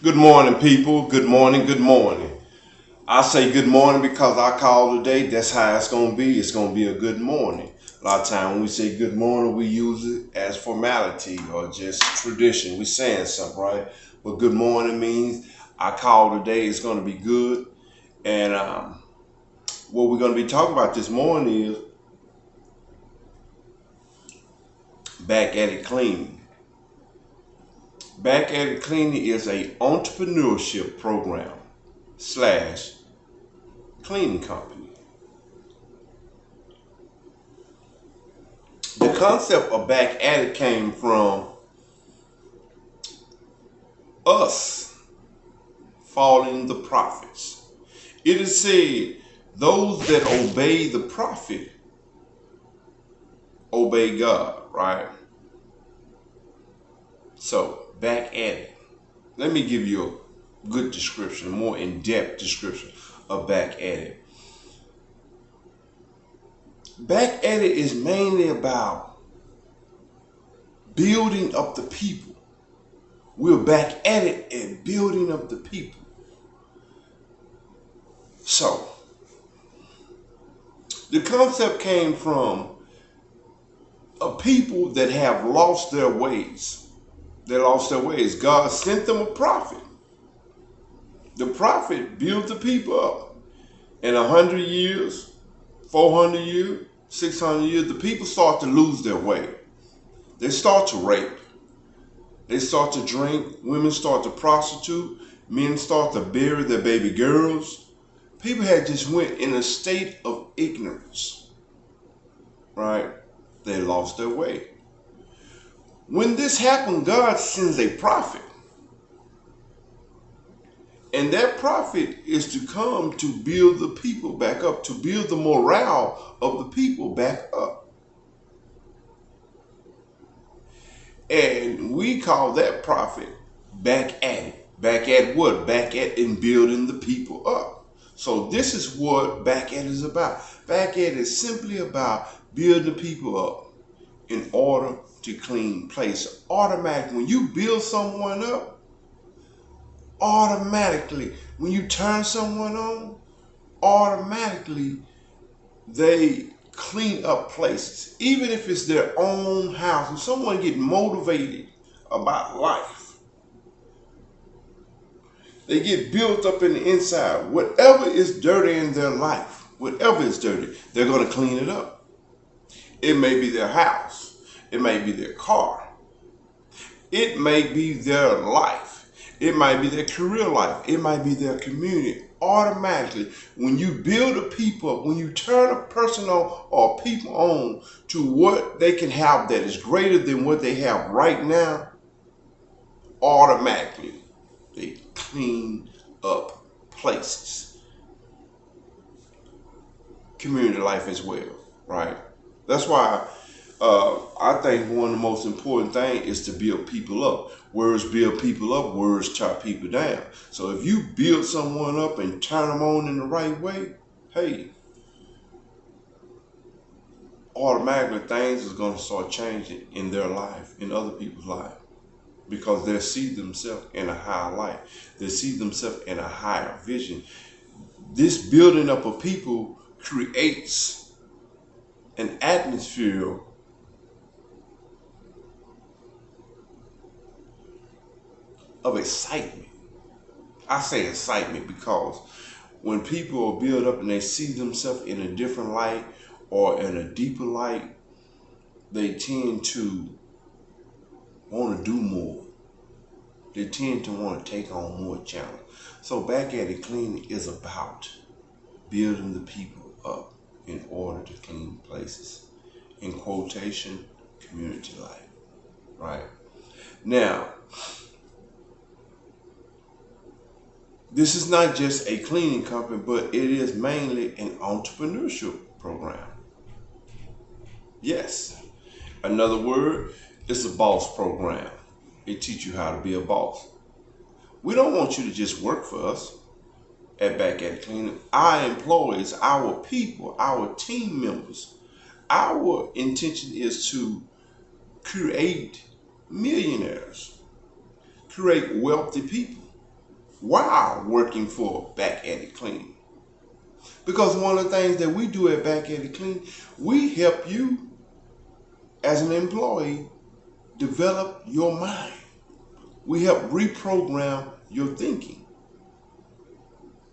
Good morning, people. Good morning. Good morning. I say good morning because I call today. That's how it's going to be. It's going to be a good morning. A lot of time when we say good morning, we use it as formality or just tradition. We're saying something, right? But good morning means I call today. It's going to be good. And what we're going to be talking about this morning is back at it cleaning. Back at it cleaning is a entrepreneurship program slash cleaning company. The concept of back at it came from us following the prophets. It is said, those that obey the prophet obey God, right? So, back at it. Let me give you a good description, a more in depth description of back at it. Back at it is mainly about building up the people. We're back at it and building up the people. So, the concept came from a people that have lost their ways. They lost their ways. God sent them a prophet. The prophet built the people up. In 100 years, 400 years, 600 years, the people start to lose their way. They start to rape. They start to drink. Women start to prostitute. Men start to bury their baby girls. People had just went in a state of ignorance, right? They lost their way. When this happened, God sends a prophet. And that prophet is to come to build the people back up, to build the morale of the people back up. And we call that prophet back at it. Back at what? Back at in building the people up. So this is what back at is about. Back at is simply about building the people up in order to clean place. Automatically, when you build someone up, automatically, when you turn someone on, automatically they clean up places. Even if it's their own house, if someone get motivated about life, they get built up in the inside. Whatever is dirty in their life, whatever is dirty, they're going to clean it up. It may be their house. It may be their car. It may be their life. It might be their career life. It might be their community. Automatically, when you build a people up, when you turn a person on or people on to what they can have that is greater than what they have right now, automatically they clean up places. Community life as well, right? That's why I think one of the most important things is to build people up. Words build people up, words tear people down. So if you build someone up and turn them on in the right way, hey, automatically things is going to start changing in their life, in other people's life. Because they see themselves in a higher light. They see themselves in a higher vision. This building up of people creates an atmosphere of excitement. I say excitement because when people are built up and they see themselves in a different light or in a deeper light, they tend to want to do more. They tend to want to take on more challenge. So back at it cleaning is about building the people up in order to clean places. In quotation, community life. Right? Now, this is not just a cleaning company, but it is mainly an entrepreneurship program. Yes. Another word, it's a boss program. It teaches you how to be a boss. We don't want you to just work for us at Back at Cleaning. Our employees, our people, our team members, our intention is to create millionaires, create wealthy people. while working for Back at It Clean. Because one of the things that we do at Back at It Clean, we help you as an employee develop your mind. We help reprogram your thinking.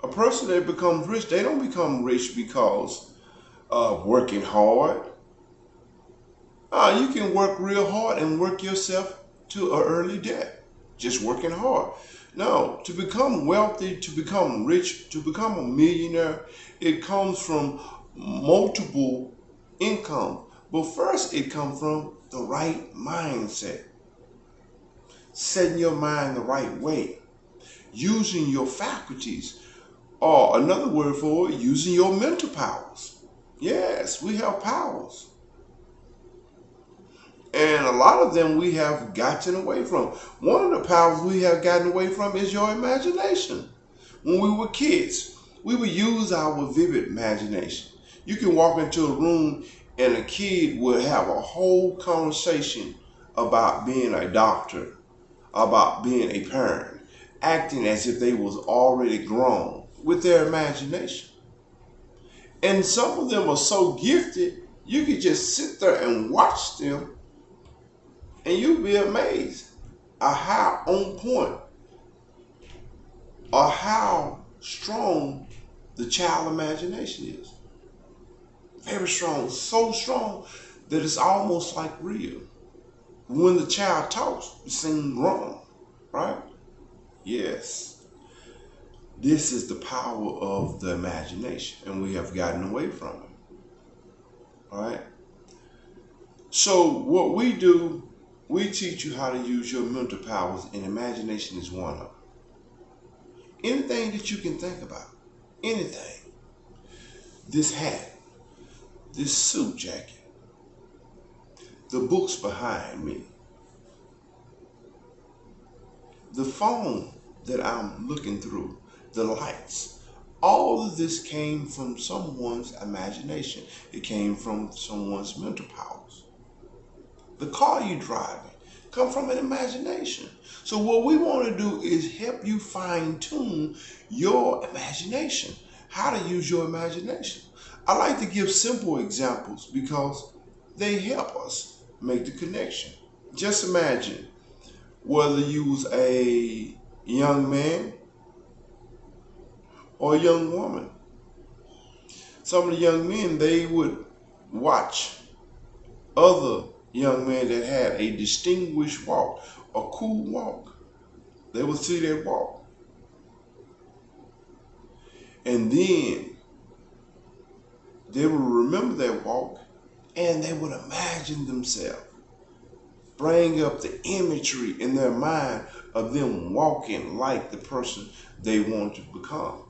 A person that becomes rich, they don't become rich because of working hard. You can work real hard and work yourself to an early death, just working hard. No, to become wealthy, to become rich, to become a millionaire, it comes from multiple income. But first, it comes from the right mindset. Setting your mind the right way. Using your faculties. Or another word for it, using your mental powers. Yes, we have powers. And a lot of them we have gotten away from. One of the powers we have gotten away from is your imagination. When we were kids, we would use our vivid imagination. You can walk into a room and a kid would have a whole conversation about being a doctor, about being a parent, acting as if they was already grown with their imagination. And some of them are so gifted, you could just sit there and watch them and you'll be amazed at how on point or how strong the child imagination is. Very strong, so strong that it's almost like real. When the child talks, it seems wrong, right? Yes. This is the power of the imagination, and we have gotten away from it. All right? So what we do, we teach you how to use your mental powers, and imagination is one of them. Anything that you can think about, anything. This hat, this suit jacket, the books behind me, the phone that I'm looking through, the lights. All of this came from someone's imagination. It came from someone's mental powers. The car you're driving come from an imagination. So what we want to do is help you fine-tune your imagination, how to use your imagination. I like to give simple examples because they help us make the connection. Just imagine whether you was a young man or a young woman. Some of the young men, they would watch other young men that had a distinguished walk, a cool walk. They would see that walk. And then they would remember that walk and they would imagine themselves, bring up the imagery in their mind of them walking like the person they want to become.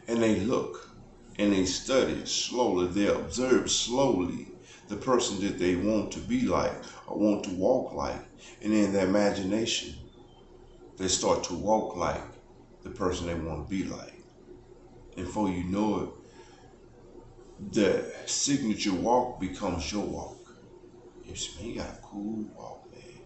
And they look and they study slowly, they observe slowly the person that they want to be like or want to walk like. And in their imagination, they start to walk like the person they want to be like. And before you know it, the signature walk becomes your walk. You got a cool walk, man.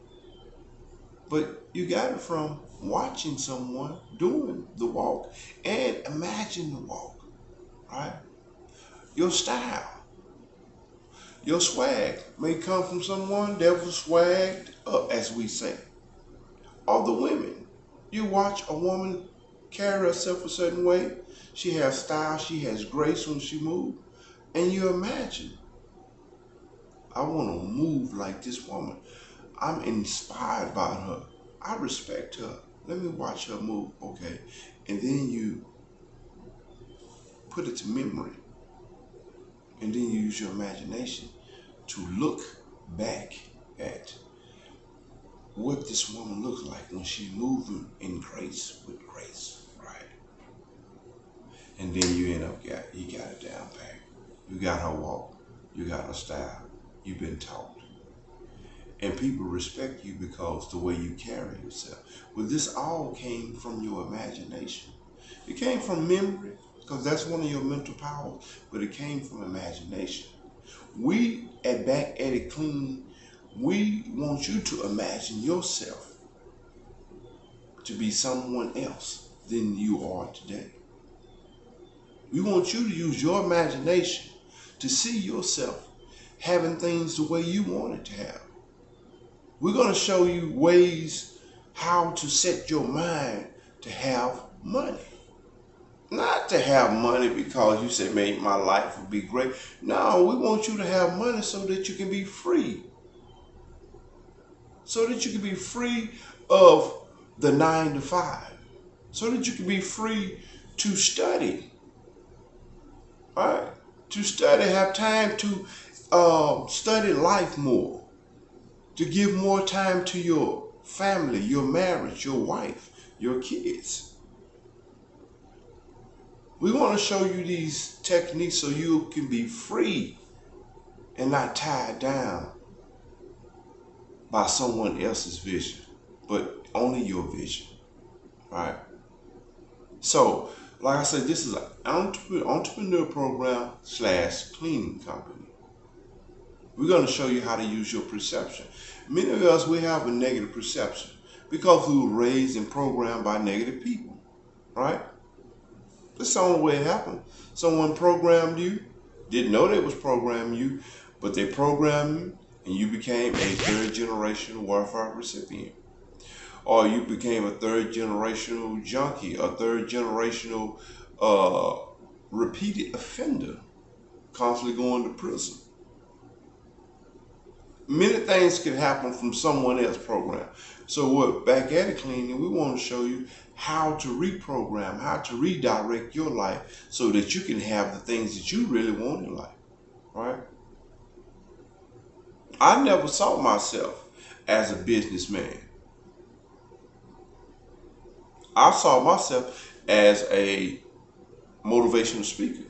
But you got it from watching someone doing the walk and imagine the walk, right? Your style, your swag may come from someone that was swagged up, as we say. Or the women. You watch a woman carry herself a certain way. She has style, she has grace when she moves. And you imagine, I want to move like this woman. I'm inspired by her. I respect her. Let me watch her move, okay? And then you put it to memory. And then you use your imagination to look back at what this woman looks like when she's moving in grace, with grace, right? And then you end up, you got it down pat. You got her walk. You got her style. You've been taught. And people respect you because the way you carry yourself. Well, this all came from your imagination. It came from memory, because that's one of your mental powers, but it came from imagination. Back at It Clean, we want you to imagine yourself to be someone else than you are today. We want you to use your imagination to see yourself having things the way you want it to have. We're going to show you ways how to set your mind to have money. Not to have money because you say, man, my life would be great. No, we want you to have money so that you can be free. So that you can be free of the 9 to 5. So that you can be free to study. All right? To study, have time to study life more. To give more time to your family, your marriage, your wife, your kids. We want to show you these techniques so you can be free and not tied down by someone else's vision, but only your vision. Right? So, like I said, this is an entrepreneur program / cleaning company. We're going to show you how to use your perception. Many of us, we have a negative perception because we were raised and programmed by negative people. Right? That's the only way it happened. Someone programmed you, didn't know they was programming you, but they programmed you and you became a third generational welfare recipient. Or you became a third generational junkie, a third generational repeated offender, constantly going to prison. Many things can happen from someone else's program. So what back at it cleaning, we want to show you how to reprogram, how to redirect your life so that you can have the things that you really want in life. Right? I never saw myself as a businessman. I saw myself as a motivational speaker.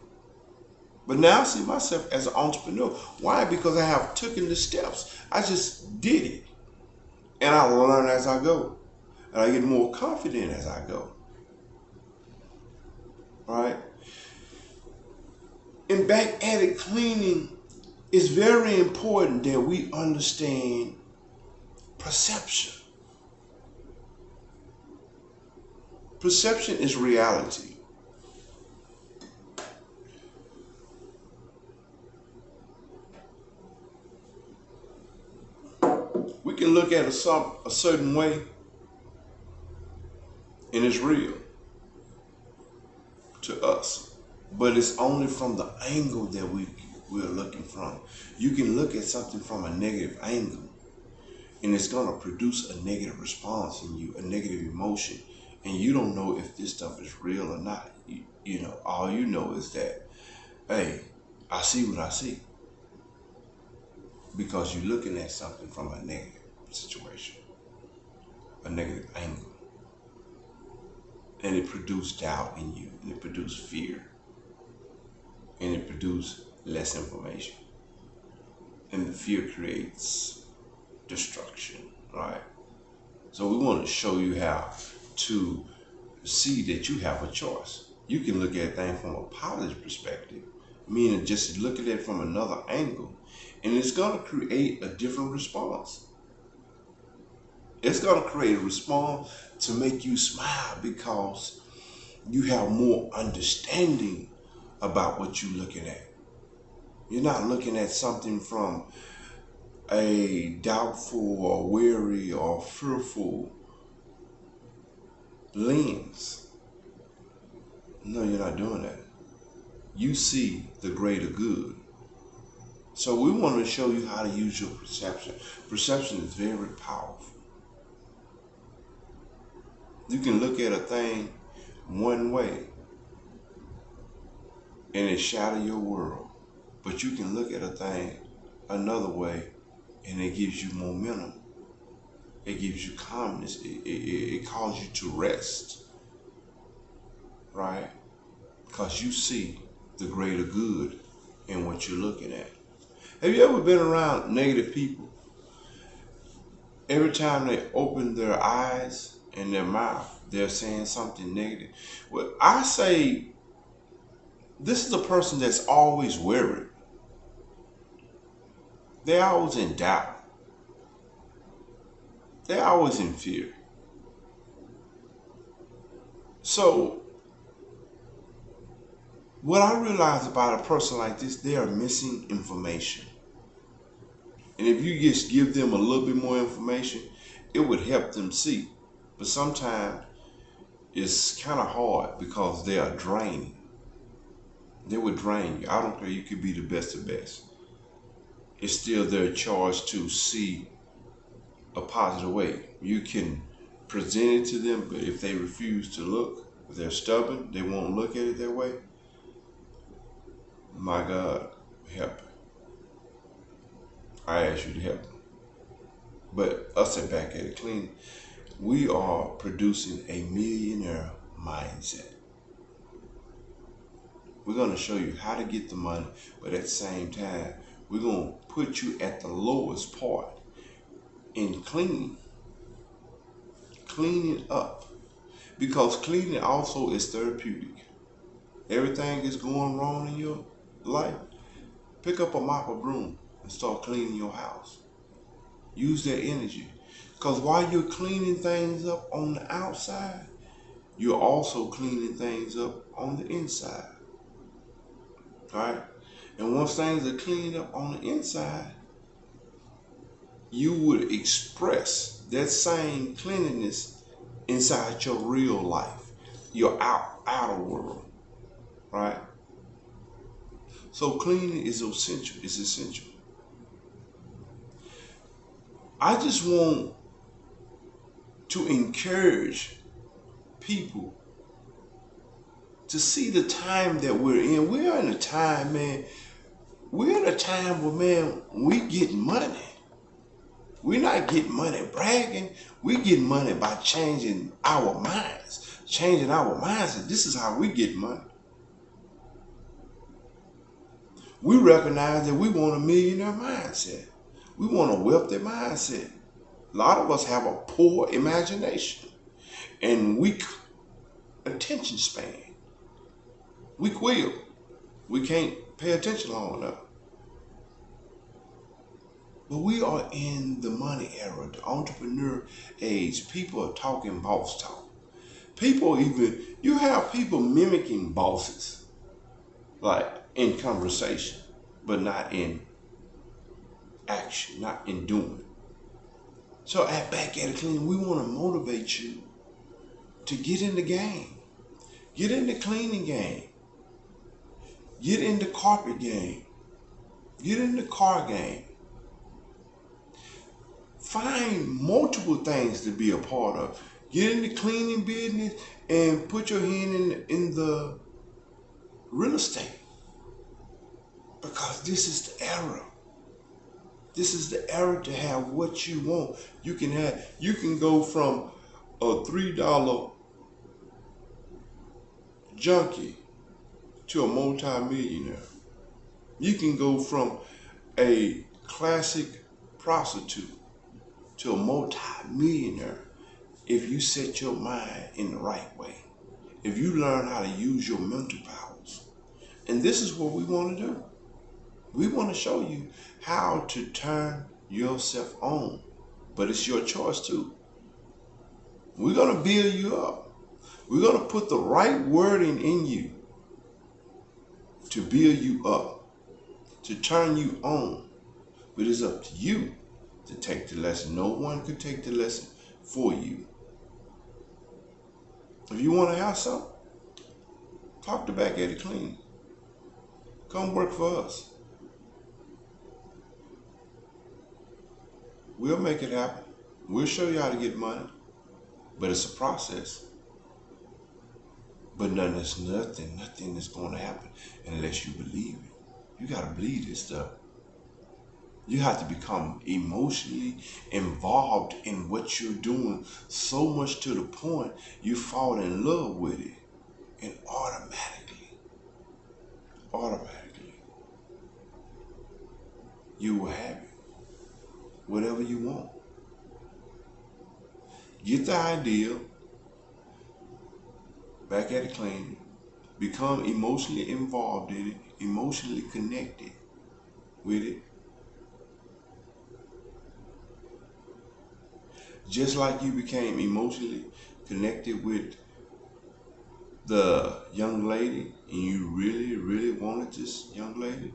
But now I see myself as an entrepreneur. Why? Because I have taken the steps. I just did it. And I learn as I go. And I get more confident as I go. Right? And back at it cleaning, it's very important that we understand perception. Perception is reality. We can look at a certain way and it's real to us, but it's only from the angle that we're looking from. You can look at something from a negative angle and it's going to produce a negative response in you, a negative emotion, and you don't know if this stuff is real or not. You know, all you know is that, hey, I see what I see. Because you're looking at something from a negative situation, a negative angle. And it produced doubt in you, and it produced fear, and it produced less information. And the fear creates destruction, right? So we want to show you how to see that you have a choice. You can look at things from a positive perspective, meaning just look at it from another angle, and it's going to create a different response. It's going to create a response to make you smile because you have more understanding about what you're looking at. You're not looking at something from a doubtful or weary or fearful lens. No, you're not doing that. You see the greater good. So we want to show you how to use your perception. Perception is very powerful. You can look at a thing one way and it shatter your world. But you can look at a thing another way and it gives you momentum. It gives you calmness. It calls you to rest. Right? Because you see the greater good in what you're looking at. Have you ever been around negative people? Every time they open their eyes and their mouth, they're saying something negative. Well, I say this is a person that's always worried. They're always in doubt. They're always in fear. So what I realize about a person like this, they are missing information. And if you just give them a little bit more information, it would help them see. But sometimes it's kind of hard because they are draining. They would drain you. I don't care. You could be the best of best. It's still their charge to see a positive way. You can present it to them, but if they refuse to look, if they're stubborn, they won't look at it that way. My God, help. I ask you to help them. But us at Back at It Clean, we are producing a millionaire mindset. We're going to show you how to get the money, but at the same time, we're going to put you at the lowest part in cleaning up. Because cleaning also is therapeutic. Everything is going wrong in your life. Pick up a mop or broom and start cleaning your house. Use that energy. Because while you're cleaning things up on the outside, you're also cleaning things up on the inside. Right? And once things are cleaned up on the inside, you would express that same cleanliness inside your real life, your outer world. Right? So cleaning is essential. It's essential. I just want to encourage people to see the time that we're in. We're in a time, man. We're in a time where, man, we get money. We're not getting money bragging. We get money by changing our minds. Changing our mindset. This is how we get money. We recognize that we want a millionaire mindset. We want a wealthy mindset. A lot of us have a poor imagination and weak attention span. Weak will. We can't pay attention long enough. But we are in the money era, the entrepreneur age. People are talking boss talk. You have people mimicking bosses, like in conversation, but not in action, not in doing. So at Back at It Clean, we want to motivate you to get in the game. Get in the cleaning game. Get in the carpet game. Get in the car game. Find multiple things to be a part of. Get in the cleaning business and put your hand in the real estate. Because this is the era. This is the era to have what you want. You can go from a $3 junkie to a multi-millionaire. You can go from a classic prostitute to a multi-millionaire if you set your mind in the right way. If you learn how to use your mental powers. And this is what we want to do. We want to show you how to turn yourself on. But it's your choice too. We're going to build you up. We're going to put the right wording in you to build you up, to turn you on. But it's up to you to take the lesson. No one can take the lesson for you. If you want to have something, talk to Back at It Clean. Come work for us. We'll make it happen. We'll show you how to get money. But it's a process. But nothing is going to happen unless you believe it. You got to believe this stuff. You have to become emotionally involved in what you're doing so much to the point you fall in love with it. And automatically, you will have it. Whatever you want. Get the idea, Back at It Clean, become emotionally involved in it, emotionally connected with it. Just like you became emotionally connected with the young lady and you really, really wanted this young lady,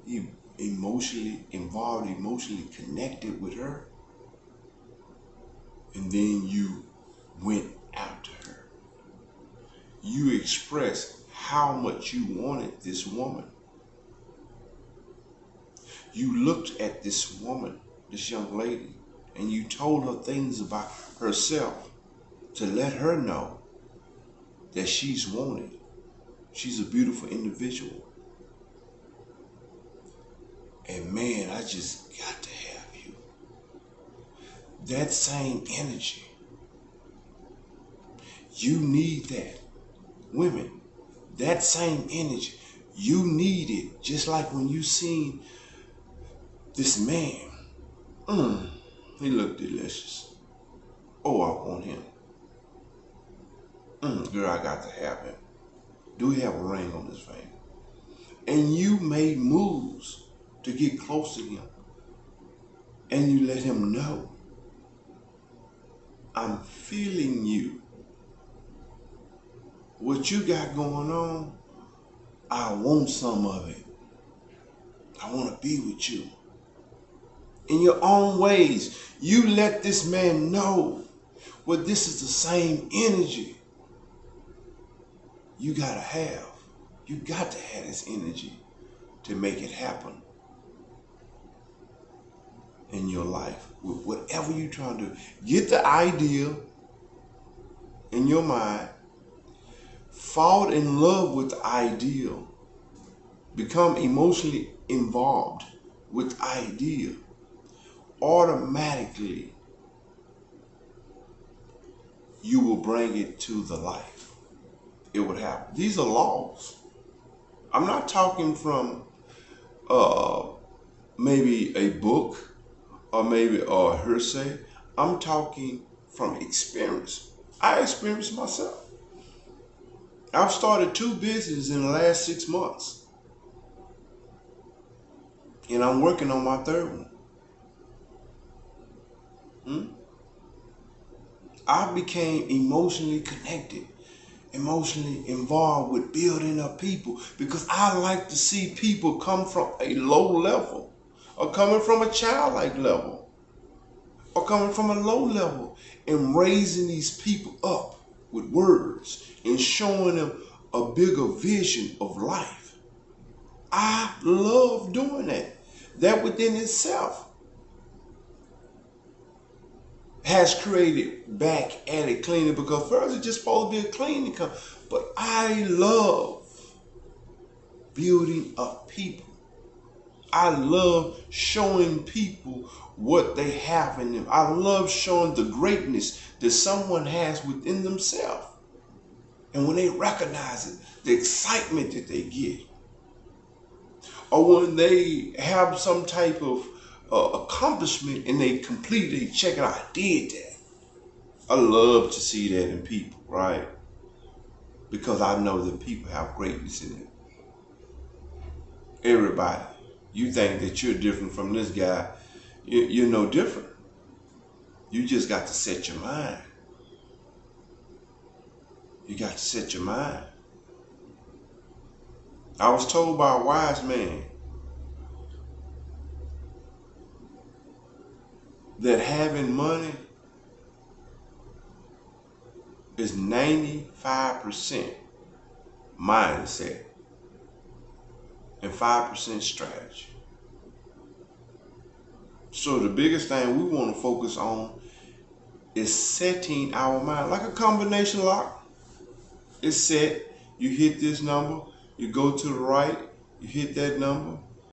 you emotionally involved, emotionally connected with her, and then you went after her. You expressed how much you wanted this woman. You looked at this woman, this young lady, and you told her things about herself to let her know that she's wanted. She's a beautiful individual. And man, I just got to have you. That same energy. You need that. Women, that same energy. You need it. Just like when you seen this man. He looked delicious. Oh, I want him. Girl, I got to have him. Do he have a ring on his finger? And you made moves to get close to him. And you let him know, I'm feeling you. What you got going on, I want some of it. I want to be with you. In your own ways, you let this man know, well, this is the same energy you gotta have. You got to have this energy to make it happen in your life. With whatever you're trying to do, get the idea in your mind, fall in love with the ideal, become emotionally involved with the idea. Automatically, you will bring it to the life. It would happen. These are laws. I'm not talking from maybe a book or maybe a hearsay. I'm talking from experience. I experienced myself. I've started 2 businesses in the last 6 months. And I'm working on my 3rd one. I became emotionally connected, emotionally involved with building up people because I like to see people come from a low level or coming from a childlike level or coming from a low level and raising these people up with words and showing them a bigger vision of life. I love doing that. That within itself has created back at it cleaning, because first it's just supposed to be a cleaning company. But I love building up people. I love showing people what they have in them. I love showing the greatness that someone has within themselves. And when they recognize it, the excitement that they get. Or when they have some type of accomplishment and they complete it, they check it out, I did that. I love to see that in people, right? Because I know that people have greatness in them. Everybody, you think that you're different from this guy, you're no different. You just got to set your mind. You got to set your mind. I was told by a wise man that having money is 95% mindset and 5% strategy. So the biggest thing we want to focus on is setting our mind, like a combination lock. It's set, you hit this number, you go to the right, you hit that number,